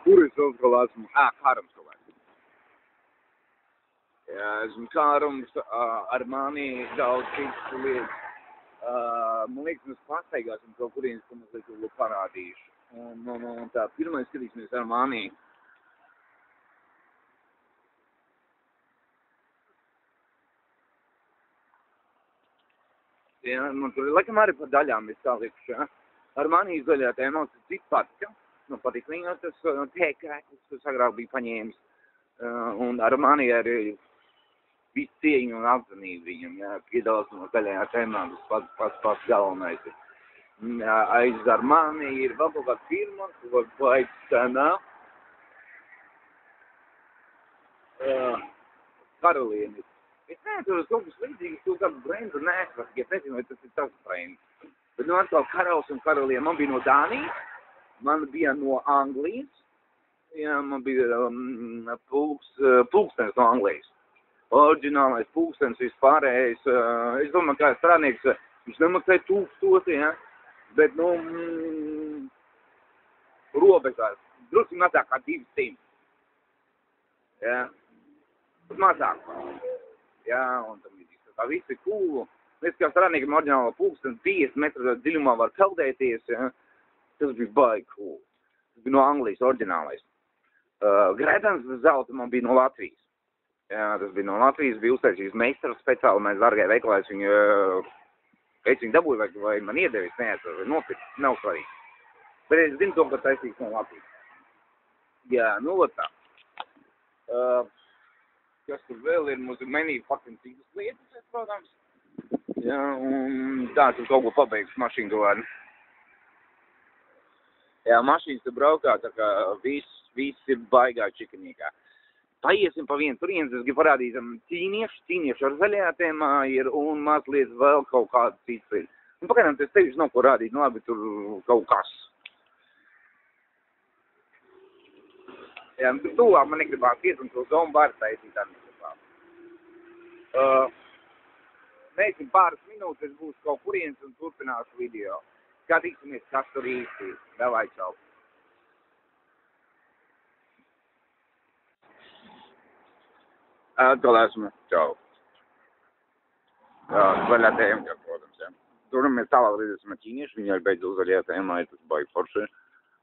Kur es vēl esmu? Kārums kaut kāds. Jā, esmu Kārums, ar mani daudz citas lietas. Man liekas, mēs pastaigāsim kaut kurienes, ko mēs to parādīšu. Un tā, pirmais skatīsimies ar mani. Jā, man tur laikam arī par daļām ir salikuši, jā. Ar mani izdaļā tēmā, tas cits patika. Nu, patika viņam tas tēkrēklis, kas agrāk bija paņēmis. Un ar mani arī visu cieņu un apzinību viņam, jā, piedalās no daļajā tēmā, tas pats galvenais ir. Aiz ar mani ir vēl kaut kāda firma, ko aizstānā. Karalienis. Es neatceru kaut kas līdzīgs, kaut kādu brendu neesmu, es nezinu, vai tas ir tavs brends. Bet nu atkal karalis un karaliene. Man bija no Dānijas, man bija no Anglijas, jā, man bija pulkstens no Anglijas. Oriģinālais pulkstens vispārējais. Es domāju, kā strādnieks, viņš nemaksāja 1000, jā, bet, nu, robežās, drusku mazāk kā 200. Jā, mazāk. Jā, un tam ir tā viss ir cool. Es kā strādniekam oriģinālo pulksteni 50 metru dziļumā var peldēties, ja? Tas bija baigi cool. Tas bija no Anglijas oriģinālais. Gretens zelta man bija no Latvijas. Jā, tas bija no Latvijas, bija uztaisījis meistars speciāli, mēs dargai veikalā, es viņu dabūju, vai man iedevis, neatceru, vai nopirkt, nav svarīgi. Bet es zinu to, ka taisīgs no Latvijas. Jā, nu, tā. Kas tur vēl ir, mums ir menī fucking citas lietas, protams. Jā, un tā, tur kaut ko pabeigšu mašīnu galvādi. Jā, mašīnas tur braukā, tā kā viss ir baigā čikanīgā. Paiesim pa vienu turienes, es gribu parādīt ķīniešu ar zaļajā tēmā ir un mazliet vēl kaut kāda cits ir. Un pagaidām, tas tevišķi nav ko rādīt, nu labi, tur kaut kas. Jā, tur tuvāk man negribās iet un to zomu bāru taisīt tā negribās. Mēģim pāris minūtes, es būšu kaut kurienes un turpināšu video. Skatīsimies, kas tur īsti ir. Davai, čau. Atkal esmu. Čau. Zaļā tēma, protams, jā. Tur mēs tālāk redzēsim ar ķīniešu, viņi arī beidzot zaļajā tēmā, ir tas baigi forši.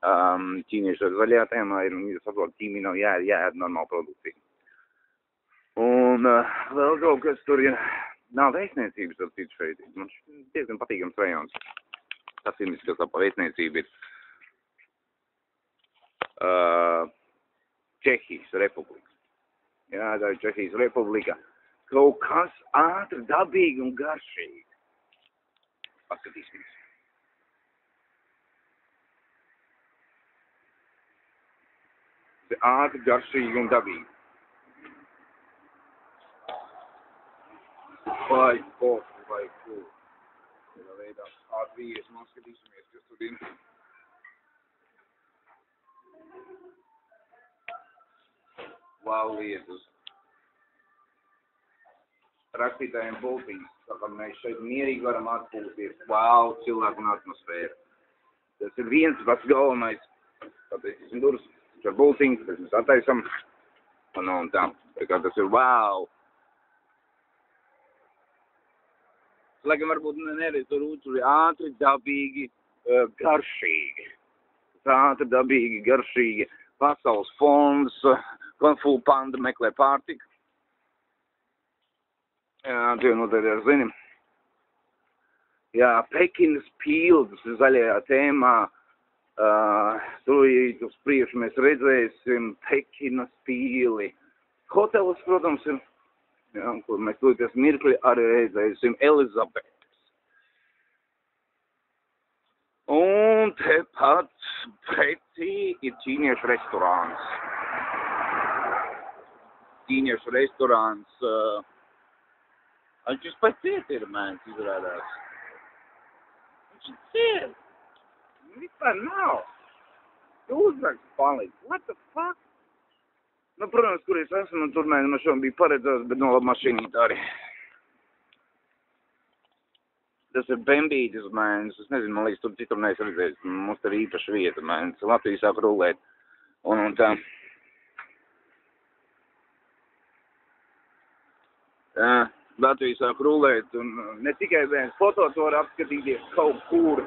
Ķīnieši ar zaļajā tēmā ir, un, ja saprot, ķīmija nav jāēd normāla produkcija. Un vēl kaut kas tur ir, nav vēstniecības ar citu šeit. Man diezgan patīkams rajons. Tas ir, kas tā pa vēstniecība ir. Čehijas republika. Jā, tā ir Čehijas republika. Kaut kas ātri, dabīgi un garšīgi. Paskatīsimies. Ātri, garšīgi un dabīgi. Vai koši, vai kūr. Tādā veidā ātri ies, man skatīsimies, kas tur ir. Wow, lietas. Rakstītājiem bultiņas. Tā kā mēs šeit mierīgi varam atpūsties. Wow, cilvēku un atmosfēru. Tas ir viens pats galvenais. Tāpēc esam durus. Ar bultiņas, kas mēs attaisam. Un tā. Tā kā tas ir wow. Laikam varbūt nereiz tur ir ātri, dabīgi, garšīgi. Ātri, dabīgi, garšīgi. Pasaules fonds, Kung Fu Panda meklē pārtiku. Jā, tu jau noteikti ar zini. Jā, Pekinas pildas zaļajā tēmā. Tur uz priekšu mēs redzēsim Pekinas pīli. Hotelis, protams, ir. Jā, kur mēs tūlīties mirkli arī redzēsim Elizabetes. Un tepat pretī ir ķīniešu restorāns. Ķīniešu restorāns. Viņš ir pēc cietirmēns izrādās. Viņš ir ciet. Vispār nav. Tu uzraksti palīdz. What the fuck? Nu, protams, kur es esmu, un tur mēs šodien bija paredzēts, bet no mašīnīt arī. Tas ir Bembītis, mēns. Es nezinu, man liekas, tur citur neesmu redzējis. Mums tur ir īpaša vieta, mēns. Latvija sāk rulēt. Un tā. Latvijas sāk rulēt, un ne tikai viens fotos var apskatīties kaut kur,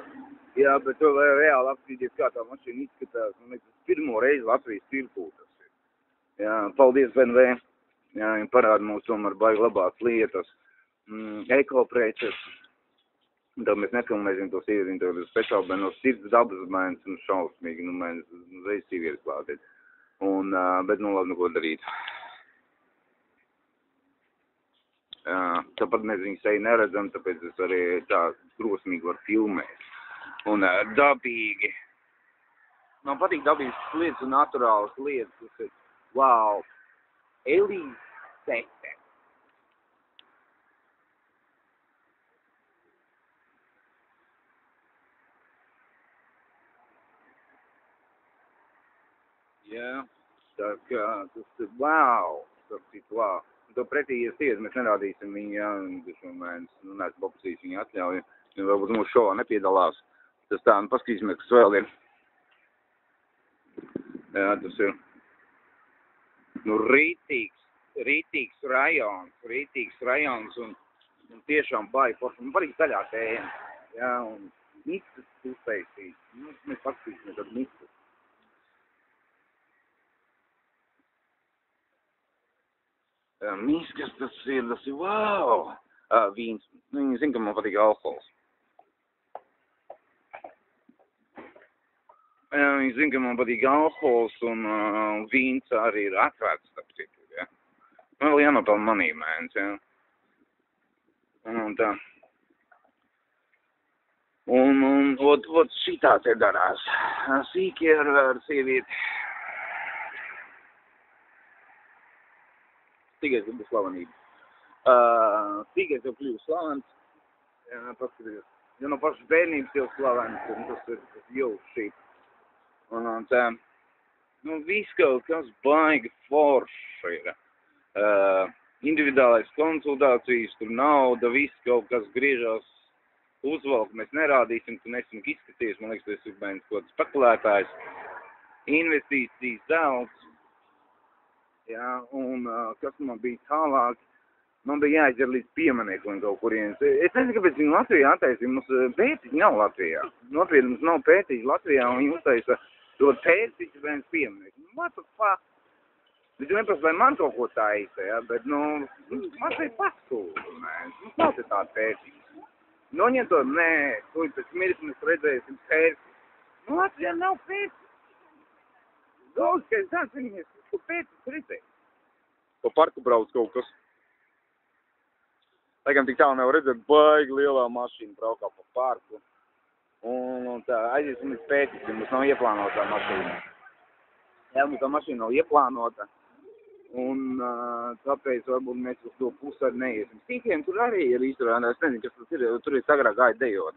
jā, bet to var reāli apskatīties, kā tā mašīna izskatās. Man liekas, pirmo reizi Latvijas tirgū tas ir. Jā, paldies BMW. Jā, viņi parāda mums tomēr baigi labākas lietas. Ekopreces. Tā mēs nefilmēsim to sievieti, to speciāli, bet no sirds dabas mēnes un šausmīgi, mēnes reiz sievietes klātiet. Un, bet labi, ko darīt. Tāpat mēs viņu seju neredzam, tāpēc es arī tā drosmīgi varu filmēt. Un dabīgi. Man patīk dabīgas lietas un naturālas lietas. Tas ir, wow, Elīze. Jā, tā kā tas ir wow. Tas ir wow. To pretī iesies, mēs nerādīsim viņu, jā, mēs neesam paprasījis viņu atļauju, jo varbūt mūsu šovā nepiedalās. Tas tā, paskatīsimies, kas vēl ir. Jā, tas ir, rītīgs rajons un tiešām baigi forši. Man patīk zaļā tēma, jā, un mistas uztaisīt. Mēs paskatīsimies ar mistas. Miskas tas ir, wow! Vīns. Viņi zina, ka man patīk alkohols. Viņi zina, ka man patīk alkohols un vīns arī ir atvērts, starp citu, ja. Man vēl jānopelna manī mēnes, ja. Un tā. Un ot šitā te darās. Sīki ar sievieti. Stīgais jau būs slavenība. Stīgais jau kļūst slavens. Paskatījos. Ja no pašas bērnības jau slavens, un tas ir jau šī. Un tā. Viss kaut kas baigi forši ir. Individuālais konsultācijas, tur nauda, viss kaut kas griežās uzvalk. Mēs nerādīsim, tu nesmīgi izskaties. Man liekas, tas ir bērns kaut kāds spekulētājs. Investīcijas zelts. Jā, un kas man bija tālāk, man bija jāizdzer līdz piemaniekiem kaut kurienes. Es nezinu, kāpēc viņi Latvijā attaisīja, mums pētiķi nav Latvijā. Nopietni, mums nav pētiķi Latvijā, un viņi uztaisa to pētiķi viens piemanieki. What the fuck? Bet tu neprasa, lai man kaut ko taisa, ja, bet, man šeit paskūra, mums nav te tāda pētiķi. Noņem to, nē, tu pēc mirkli mēs redzēsim pētiķi. Latvijā nav pētiķi. Daudz, ka es zinu, viņas ko pētiķis redzēt. Pa parku brauc kaut kas. Laikam tik tālu nevar redzēt, baigi lielā mašīna braukā pa parku. Un tā, aiziesim līdz pētiķim, mums nav ieplānotā mašīna. Jā, mums tā mašīna nav ieplānota. Un tāpēc varbūt mēs uz to pusi arī neiesim. Sīkiem tur arī ir izturēnā, es nezinu, kas tas ir, tur ir agrāk gāja dejot.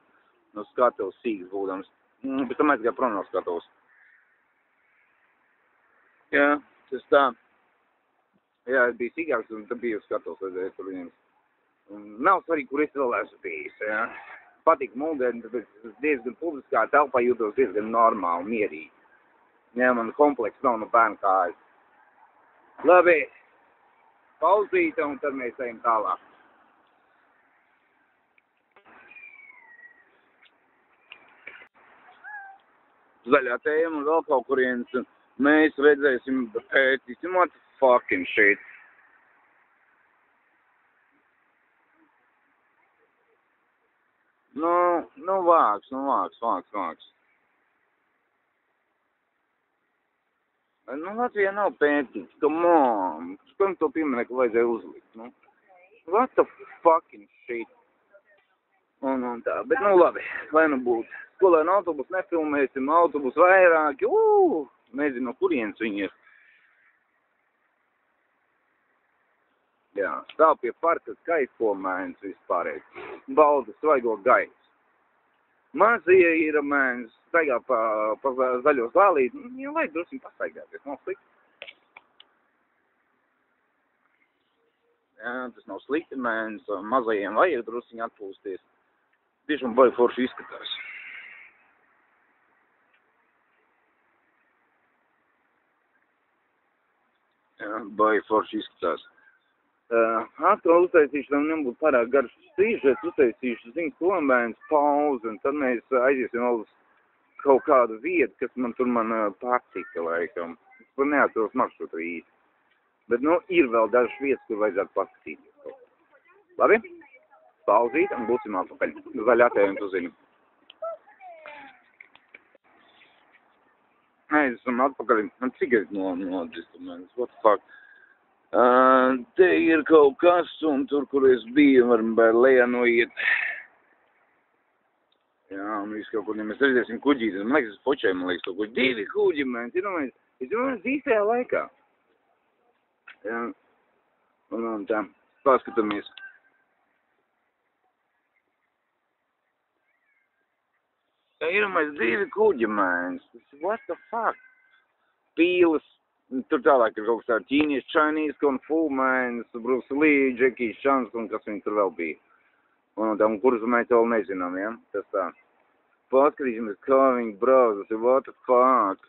No skatavas sīks būdams. Pēc tam aizgāja prom no skatavas. Jā, tas tā. Jā, es biju sīkāks un tad biju skatavas redzējis par viņiem. Nav svarīgi, kur es vēl esmu bijis, jā. Patīk muldēt, tāpēc diezgan publiskā telpā jūtos diezgan normāli, mierīgi. Jā, man kompleks nav no bērnu kājas. Labi, pauzīte un tad mēs ejam tālāk. Zaļā tēma un vēl kaut kurienes. Mēs redzēsim pētīsim, what the fucking shit. Vāks. Latvijā nav pētīts, come on. Kam to pieminieku vajadzēja uzlikt, What the fucking shit. Un tā, bet labi, lai būtu. Skolēnu autobusu nefilmēsim, autobusu vairāki, nezinu, no kurienes viņi ir. Jā, stāv pie parka skaistpomēns vispārējais. Balda svaigo gaiss. Mazie ir mēns, staigā pa zaļo zālīt. Jā, lai drusku pastaigāties, nav slikti. Jā, tas nav slikti mēns, mazajiem vajag drusku atpūsties. Tiešām baigi forši izskatās. Jā, baigi forši izskatās. Atkal uztaisīšu, lai nebūtu pārāk garš sīžets, uztaisīšu ziņas kombēnas pauzi, un tad mēs aiziesim vēl uz kaut kādu vietu, kas man patika, laikam. Es par neatceros maršrutu īsti. Bet, ir vēl dažas vietas, kur vajadzētu paskatīties. Labi? Pauzīt, un būsim atpakaļ. Zaļātējiem tu zini. Mēs esam atpakaļ. Man cigaret nodistumēs. What the fuck? Te ir kaut kas, un tur, kur es biju, varam lejā noiet. Jā, un viss kaut kur, ja mēs redzēsim kuģītes. Man liekas, es počēju, man liekas, kaut kur 2 kuģi, man. Es domāju, īstajā laikā. Jā, un tā, paskatāmies. Tā ir mēs 2 kuģi, man. What the fuck? Pīles. Tur tālāk ir kaut kas tāds Chinese Kung Fu, man, Bruce Lee, Jackie Chan, un kas viņi tur vēl bija. Un tam, kurus mēs vēl nezinām, ja? Tas tā. Paskatīsimies, kā viņi brauc, tas ir what the fuck.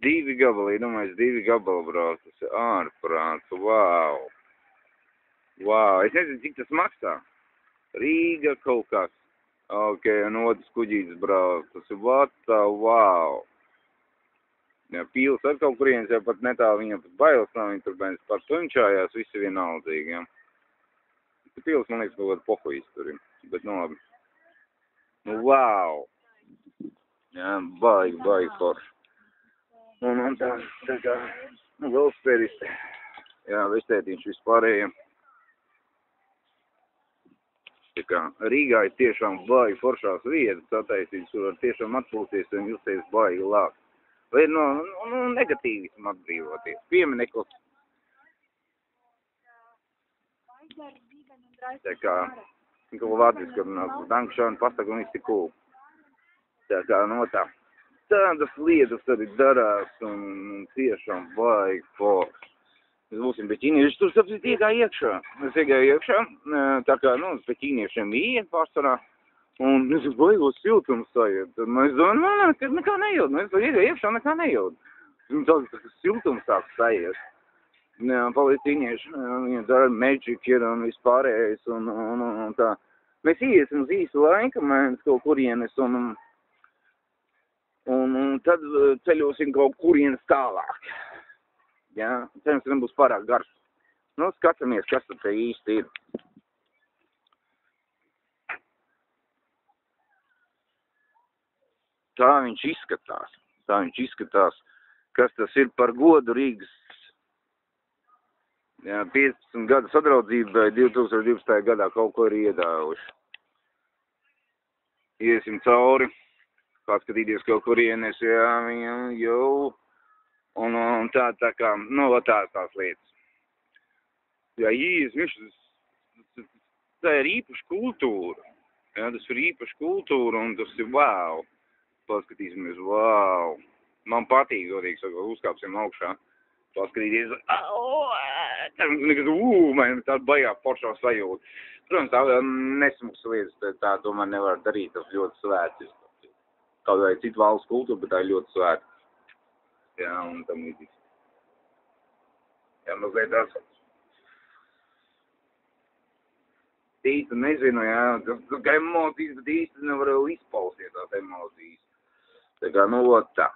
Divi gabali, domāju, 2 gabali brauc, tas ir ārprāts, wow. Wow, es nezinu, cik tas maksā. Rīga kaut kas. Ok, un otrs kuģītis brauc, tas ir what the wow. Jā, pīles ar kaut kurienes, jau pat netāli viņam pat bailes nav, viņi tur bērns par tunčājās, visi vienaldzīgi, jā. Pīles, man liekas, kaut kāda pohujas tur ir, bet labi. Wow. Jā, baigi forši. Un tā kā, velosipēdisti, jā, vestētiņš vispārējiem. Tā kā Rīgā ir tiešām baigi foršās vietas attaisītas, kur var tiešām atpūsties un justies baigi lāk. Vai negatīvismu atbrīvoties, piemineklis. Tā kā, kaut vārdiski, kad dankšana pasaka un viss ir cool. Tā kā, tā. Tādas lietas arī darās un tiešām baigi forši. Mēs būsim pie ķīnieši, tur sapsīt iegāja iekšā. Es iegāju iekšā, tā kā, pie ķīniešiem bija iet pārsvarā. Un es baigos siltums sajūt. Tad mēs domājam, ka nekā nejūt. Mēs iegāju iekšā, nekā nejūt. Un tas siltums sāk sajūt. Paliec ķīnieši, viņi dara magic ir un vispārējais un tā. Mēs iesim uz īsu laika, mēs kaut kurienes un tad ceļosim kaut kurienes tālāk. Jā, cerams, ka nebūs pārāk garš. Skatāmies, kas tad te īsti ir. Tā viņš izskatās. Kas tas ir par godu Rīgas 15 gadu sadraudzībai 2012. gadā kaut ko ir iedāvuši. Iesim cauri. Paskatīties kaut kurienes, jā, viņam jau, un tā kā, tās lietas. Jā, tā ir īpaša kultūra, jā, tas ir īpaša kultūra, un tas ir wow, paskatīsimies, wow. Man patīk, godīgi sakot, uzkāpsim augšā, paskatīties, man tāda baigā foršā sajūta. Protams, tā nesmuks lietas, tā tomēr nevar darīt, tas ļoti svēts. Kaut vai citu valsts kultūra, bet tā ir ļoti svēta. Jā, un tam līdzīgs. Jā, mazliet tās. Īsti nezinu, jā, tas kā emocijas, bet īsti nevar izpausties tās emocijas. Tā kā, tā.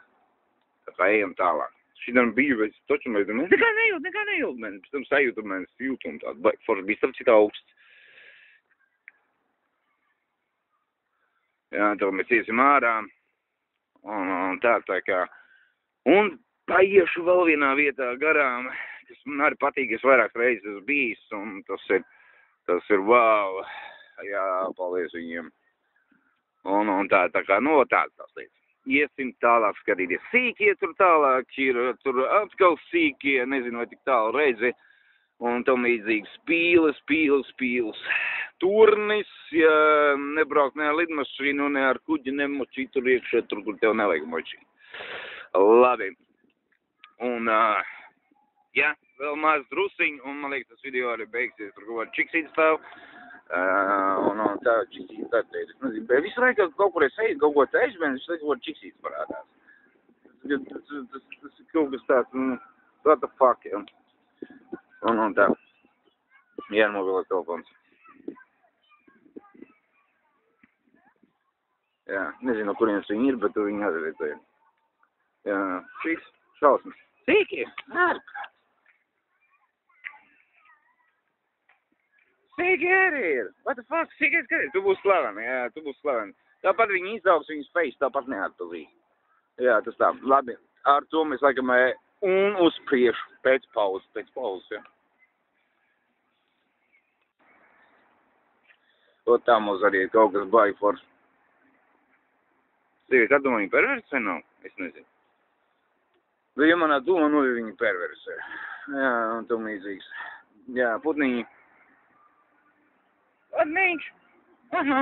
Tā kā ejam tālāk. Šitam bija, bet taču mēs domājam, nekā nejūt, man. Pēc tam sajūtu, man jūtumu tādu, baigi forši bija starp cik augsts. Jā, tad mēs iesim ārā. Un tā kā. Un paiešu vēl vienā vietā garām, kas man arī patīk, es vairāk reizes esmu bijis, un tas ir wow. Jā, paldies viņiem. Un tā kā, tādas tās lietas. Iesim tālāk skatīties. Sīkie tur tālāk ir, tur atkal sīkie, nezinu, vai tik tālu reizi. Un tam līdzīgs pīles. Turnis, ja nebraukt ne ar lidmašīnu, ne ar kuģi, ne močīt tur iekšē, tur, kur tev nevajag močīt. Labi. Un Jā, vēl maz drusiņu, un man liekas, tas video arī beigsies. Tur kaut kāda čiksīta stāv. Un tā čiksīta tā teica. Es nezinu, bet visu laiku kaut kur es eju, kaut ko teicu, bet viņš kaut ko čiksīta parādās. Tas ir kaut kas tāds, what the fuck, jā. Un tā. Jā, mobilais telefons. Jā, nezinu, no kurienes viņi ir, bet tu viņi atredzēji. Jā, šīs šausmas. Sīki, ārprāt. Sīki arī ir. What the fuck, sīki arī ir. Tu būsi slaveni, jā, tu būsi slaveni. Tāpat viņi izaugs viņas face, tāpat neatpazīt. Jā, tas tā. Labi, ar to mēs laikam un uz priekšu pēc pauzes, jā. O tā mums arī ir kaut kas baigi forši. Sīki, kā domā, viņi perversi vai nav? Es nezinu. Bet, ja manā domā, ir viņi perversē. Jā, un tam līdzīgs. Jā, putniņi. Putniņš. Aha.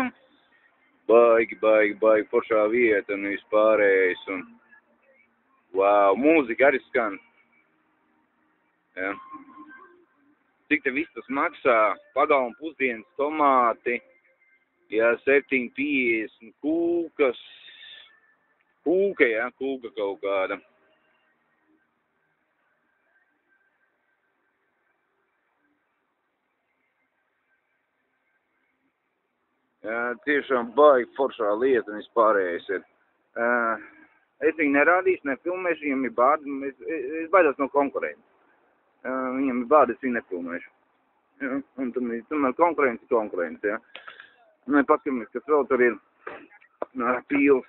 Baigi, foršā vieta un vispārējais. Un... Wow, mūzika arī skan. Jā. Cik te viss tas maksā? Pagalma pusdienas tomāti. Jā, 7,50 kūkas. Kūka, jā, kūka kaut kāda. Jā, tiešām baigi foršā lieta un vispārējais ir. Es viņu nerādīšu, nefilmēšu, viņam ir bādi, es baidos no konkurences. Viņam ir bādi, es viņu nefilmēšu. Jā, un tomēr konkurence, jā. Un paskatāmies, kas vēl tur ir. Pīls.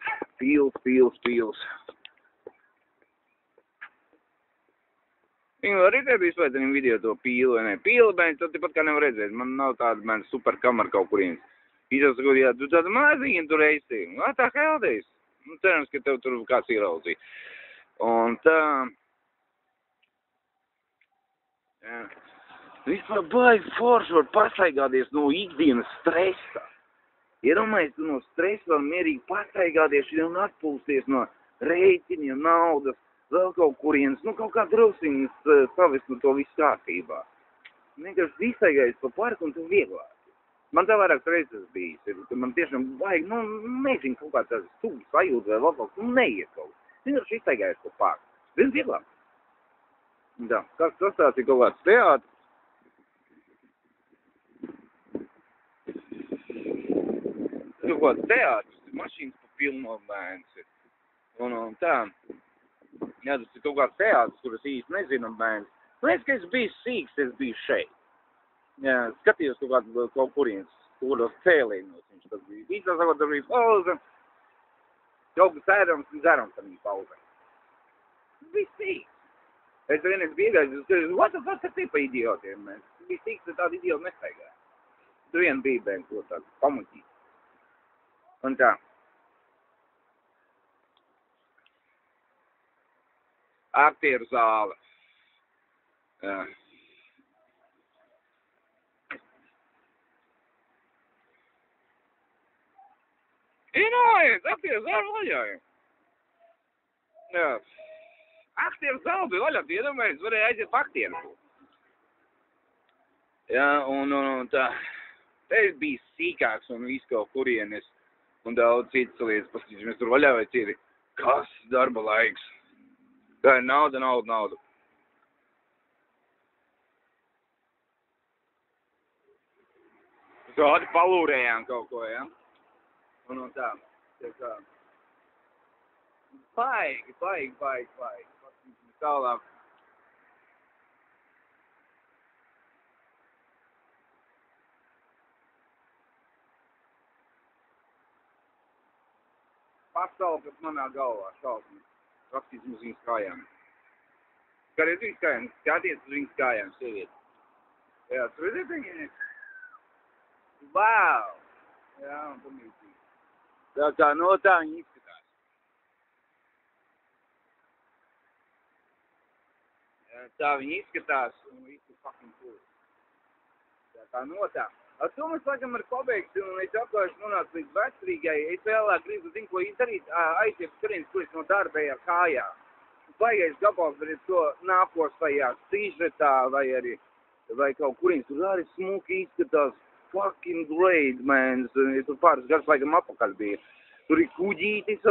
Viņu arī te bija izvaidzinājumi video to pīlu, vai ne? Pīlu, bet tu tepat kā nevar redzēt. Man nav tāda, man super kamera kaut kurienes. Izsaka, jā, tu tāda maziņa tur esi. Tā heldies. Cerams, ka tev tur kāds ieraudzīja. Un tā... Jā. Vispār baigi forši var pastaigāties no ikdienas stresa. Iedomājies, tu no stresa var mierīgi pastaigāties un atpūsties no rēķiniem, naudas, vēl kaut kurienes, kaut kā drausiņas savest no to visu kārtībā. Vienkārši izstaigājies pa parku un tu vieglāk. Man tā vairākas reizes bijis. Man tiešām vajag, nezinu, kaut kā tāds stūgas sajūta vai vēl kaut kas, neiet kaut kas. Vienkārši izstaigājies pa parku. Viens vieglāk. Tā, kas tāds ir kaut kāds teātris. Kaut kāds teātris, mašīnas pa pilno bērns ir. Un tā. Jā, tas ir kaut kāds teātris, kur es īsti nezinu bērns. Liekas, ka es biju sīks, es biju šeit. Jā, skatījos kaut kurienes, kuros cēlīnos viņš tas bija. Īstā sakot, tur bija pauze. Kaut kas ēdams un dzerams tam bija pauze. Tas bija sīks. Es vienreiz biju iegājis, what the fuck, kas ir pa idiotiem, mēs? Tas bija sīks, tad tādi idioti nestaigāja. Tur vien bija bērns, ko tāds pamuķīt. Un tā. Aktieru zāle. Jā. Inojiet, aktieru zāle vaļā. Jā. Aktieru zāle bija vaļā, iedomājies, varēja aiziet pa aktieru. Jā, un tā. Te bija sīkāks un viss kaut kurienes. Un daudz citas lietas, paskatīsimies tur vaļā vai citi. Kas darba laiks? Tā ir nauda. Tādi palūrējām kaut ko, ja? Un tā. Tā. Baigi. Paskatīsimies tālāk. Pasauli, kas manā galvā šausmas. Rakstīsim uz viņas kājām. Skaties viņas kājām, skaties uz viņas kājām, sievieti. Jā, tur redzēt viņai? Wow! Jā, un tam līdzīgi. Tā kā no tā viņa izskatās. Jā, tā viņa izskatās un visu fucking cool. Tā kā no tā. Ar to mēs laikam ar pabeigsim, un es atklājuši nonācu līdz vecrīgai. Es vēlāk gribu zinu, ko izdarīt, aiziet skrien, kur es no darba ar kājām. baigais gabals, bet to nākos tajā sižetā vai kaut kurien tur arī smuki izskatās. Fucking great, man. Tur pāris gadus laikam apakaļ bija. Tur ir kuģītis,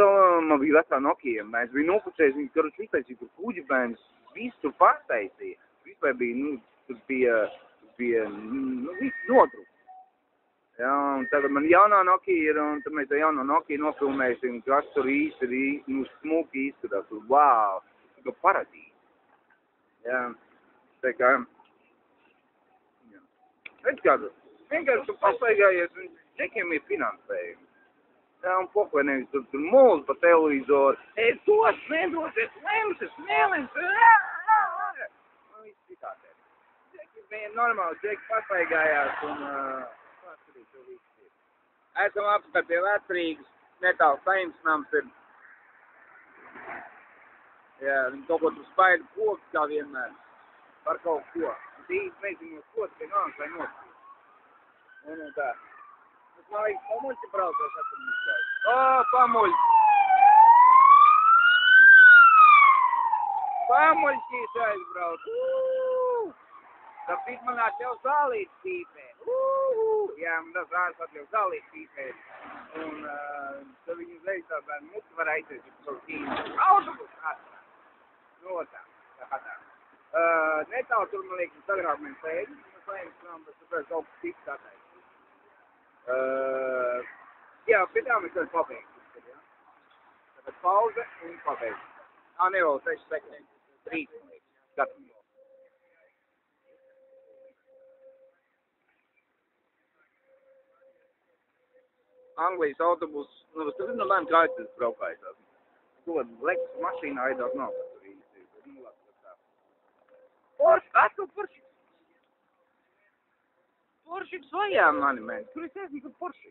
man bija vecā Nokia, mēs bija nopučējis, viņi karuši iztaisīja tur kuģi, mēs visu tur pārtaisīja. Vispār bija, tur bija, viss nodruks. Jā, un tagad man jaunā Nokia ir, un tad mēs tā jauno Nokia nofilmēsim, kas tur īsti, smuki izskatās, tur, wow, tur kā paradīze. Jā, tā kā, jā. Es kādu, vienkārši tu pastaigājies, un čekiem ir finansējumi. Jā, un poklē nevis tur mūs pa televizoru. Tos nedosies, lems. Nu, viss citādi. Čeki bija normāli, čeki pastaigājās un paskatīt to visu. Esam apskatīju pie Vecrīgas, netālu Saimnes nams ir. Jā, viņi kaut ko tur spaida koks kā vienmēr. Par kaut ko. Un īsti nezinu, ko tikai nāks vai noskatīt. Un tā. Man vajag pamuļķi braucos atcerīgais. Pamuļķi! Pamuļķīs aizbrauc! Tāpēc man atļaus zālīt pīpēt. Jā, man tas ārs atļaus zālīt pīpēt. Un tad viņi uzreiz tā bērnu muti var aiziet uz savu tīnu. Autobus atcerā. No tā. Netālu tur, man liekas, agrāk mēs sēdam. Mēs sēdam, bet tāpēc kaut kas cits ataiz. Jā, pie tā mēs varam pabeigt. Ja? Tātad pauze un pabeigt. Ne vēl 6 sekundes. 3 minūtes. Skatāmies. Anglijas autobus, tas ir no bērnu kājas, tas braukājās. To leks mašīnā aidās nav, kas tur īsti ir. Porsche, atkal Porsche. Porsche svajā mani, man. Tur es esmu par Porsche.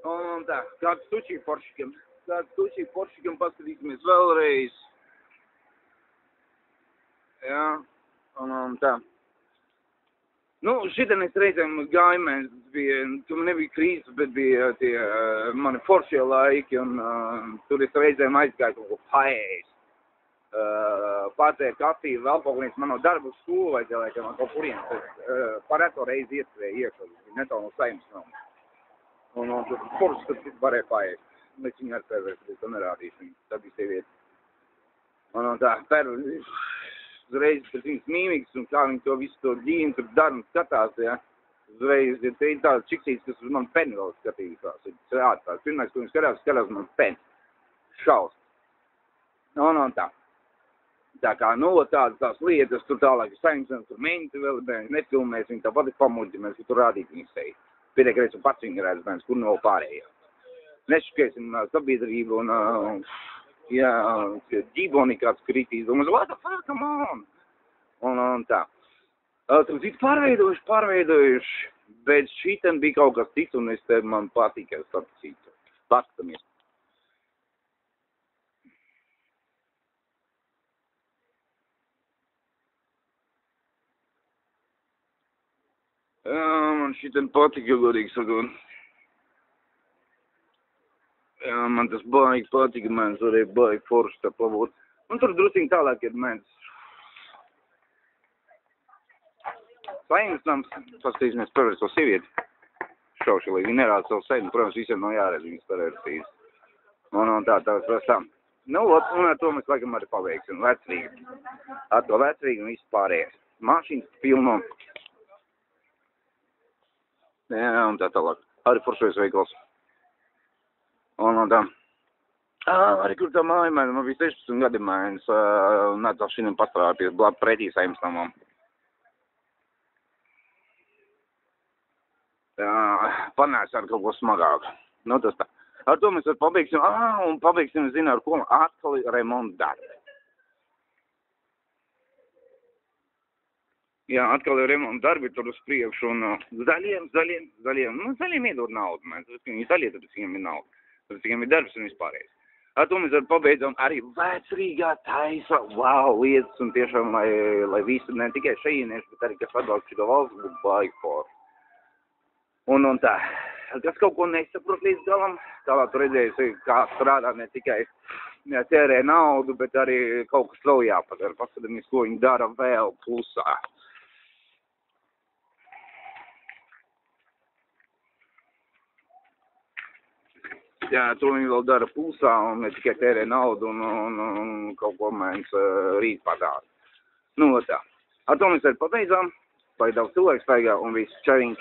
Un tā, kāds tučīgi Porschikiem paskatīsimies vēlreiz. Jā, un tā. Nu, šitanis reizēm gājumēs bija, tur nebija krīzes, bet bija tie mani foršie laiki, un tur es reizēm aizgāju kaut ko paēst. Padzēru kafiju, vēl kaut kurienes man no darba uz skolu vajadzēja, ka man kaut kurienes pareto reizi ieskrēja iekšā, netālu no Saimnes nama. Un tur foršs, tad varēja paēst. Mēs viņu ar perversi, to nerādīšu, viņa tā bija sieviete. Un tā, perversi. Uzreiz pēc viņas mīmikas un kā viņi to visu to ģīnu tur dara un skatās, ja. Uzreiz ir tāda čiksītes, kas uz mani peni vēl skatījās. Pirmais, ko viņi skatās man peni. Šaus. Un tā. Tā kā, tādas lietas, tur tālāk ir Saimnes, tur menti vēl, nefilmēs, viņi tāpat ir pamuļķi, tur rādīt viņas seju. Pietiek, reiz un pats viņi redz, bērns, kur nav pārējā. Nešķiesim sabiedrību un jā, ģiboni kāds kritīs, un what the fuck, come on? Un tā. Tur cits pārveidojuši, bet šitam bija kaut kas cits, un man patīk, es citu. Paskatāmies. Jā, man šitam patīk, ja godīgi sakot. Jā, man tas baigi patika, man varēja baigi forši tā pavot. Un tur drusciņ tālāk ir mans. Saimnes nams, paskatīsimies perverso sievieti. Šauši, lai viņi nerāda savu seju, protams, visiem nav jāredz viņas perversijas. Un tā prasām. Nu, un ar to mēs laikam arī paveiksim. Vecrīga. Atkal Vecrīga un viss pārējais. Mašīnas pilno. Jā, un tā tālāk. Arī foršais veikals. Un tā. Arī kur tā māja, man bija 16 gadi mājas, un atkal šodien pastrādāties blāt pretī Saimnes namam. Panēs ar kaut ko smagāku. Nu, tas tā. Ar to mēs pabeigsim, un pabeigsim, zinu, ar ko atkal remonta darbi. Jā, atkal ir remonta darbi tur uz priekšu, un zaļiem. Nu, zaļiem iedod naudu, mēs. Viņi zaļie, tad viņiem ir nauda. Tad viņiem ir darbs un vispārējais. Ar to mēs pabeidzam arī Vecrīgā taisa, wow, lietas, un tiešām, lai visi, ne tikai šeienieši, bet arī, kas atbalsta šito valsts, būtu baigi forši. Un tā, kas kaut ko nesaprot līdz galam, tālāk tu redzējusi, kā strādā ne tikai Jā, tērē naudu, bet arī kaut kas vēl jāpadara. Paskatāmies, ko viņi dara vēl plusā. Jā, to viņi vēl dara plusā un ne tikai tērē naudu un kaut ko mēs rīt padara. Nu, tā. Ar to mēs arī pabeidzām. Lai daudz cilvēku staigā un viss čaviņ.